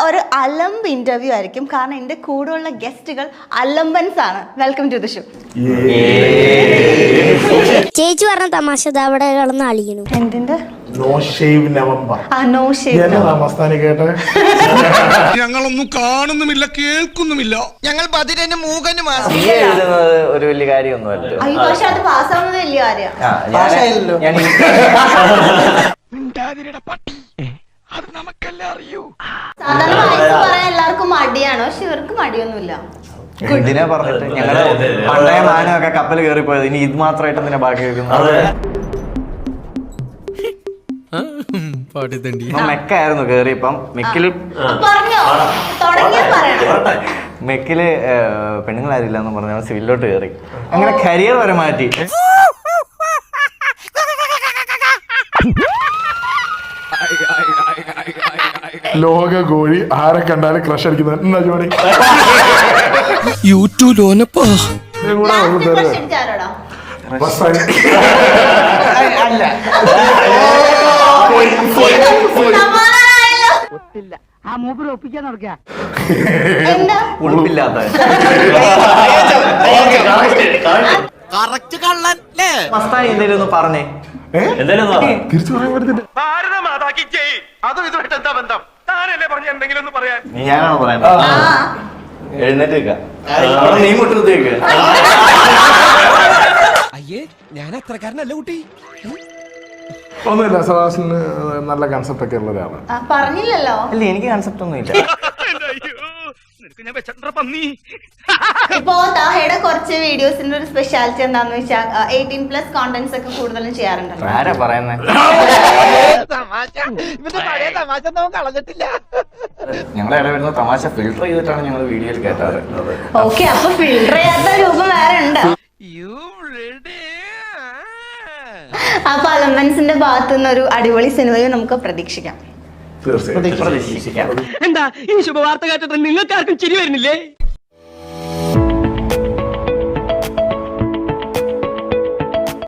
ഒരു അലമ്പ് ഇന്റർവ്യൂ ആയിരിക്കും. കാരണം എന്റെ കൂടെയുള്ള ഗസ്റ്റുകൾ അലമ്പൻസ് ആണ്. Welcome to the show. ചേച്ചി പറഞ്ഞ തമാശ അവിടെ കിടന്ന് അളിയണു. എന്തിന്റെ no shave November. No shave. ഞങ്ങളൊന്നും കാണുന്നുമില്ല കേൾക്കുന്നുമില്ല. ഞങ്ങൾ ബദിരന് മൂകനുമാണ്. ഒരു വലിയ കാര്യമൊന്നുമല്ല. അയ്യോ പക്ഷെ അത് പാസ്സാവുന്നത് വലിയ കാര്യം. സാധാരണ വയസ്സ് പറയാൻ എല്ലാവർക്കും മടിയാണ്, പക്ഷെ ഇവർക്ക് മടിയൊന്നുമില്ല. എന്തിനാ പറഞ്ഞിട്ട് ഞങ്ങള് പണ്ടേ മാനൊക്കെ കപ്പൽ കയറി പോയത്, ഇനി ഇത് മാത്രമായിട്ട് എന്തിനാ ബാക്കി വെക്കുന്നത്? മെക്കായിരുന്നു കേറിയപ്പം മെക്കില് പെണ്ണുങ്ങളാരില്ല എന്ന് പറഞ്ഞ സിവിലോട്ട് കയറി. അങ്ങനെ കരിയർ വരെ മാറ്റി. ലോക കോഴി ആരെ കണ്ടാലും ക്രഷ് അടിക്കുന്നത് എന്താ ജോലി? ഉടുപ്പില്ലാത്ത മസ്താനി എന്തേലും ഒന്ന് പറഞ്ഞേ. തിരിച്ചു പറയാൻ പറ്റത്തില്ല. ഞാനാണോ പറയാൻ? എഴുന്നേറ്റ് നീ മുട്ടത്തേക്ക്. അയ്യേ ഞാൻ അത്രക്കാരനല്ല കുട്ടി. ഒന്നുമില്ല, സവാസിന് നല്ല കൺസെപ്റ്റ് ഒക്കെ ഉള്ള ഒരാളാണ്. പറഞ്ഞില്ലല്ലോ. അല്ല എനിക്ക് കൺസെപ്റ്റ് ഒന്നും ഇല്ല. ഇപ്പോ താഹയുടെ കുറച്ച് വീഡിയോസിന്റെ ഒരു സ്പെഷ്യാലിറ്റി എന്താന്ന് വെച്ചാൽ 18+ കോണ്ടന്റ്സ് ഒക്കെ കൂടുതലും ചെയ്യാറുണ്ടല്ലോ. ആരാ പറയുന്നേ? ഞങ്ങളെ ഇടയിൽ വരുന്ന തമാശ ഫിൽട്ടർ ചെയ്തിട്ടാണ് ഞങ്ങൾ വീഡിയോയിൽ കേട്ടാറ്. ഓക്കെ, അപ്പൊ ഫിൽട്ടർ ചെയ്യാത്ത രൂപം വേറെ ഉണ്ട്. അപ്പൊ അലമ്പൻസിന്റെ ഭാഗത്തു നിന്ന് ഒരു അടിപൊളി സിനിമയും നമുക്ക് പ്രതീക്ഷിക്കാം. തീർച്ചയായും എന്താ ഈ ശുഭവാർത്ത കേട്ടിട്ട് നിങ്ങൾക്ക് ആർക്കും ചിരി വരുന്നില്ലേ?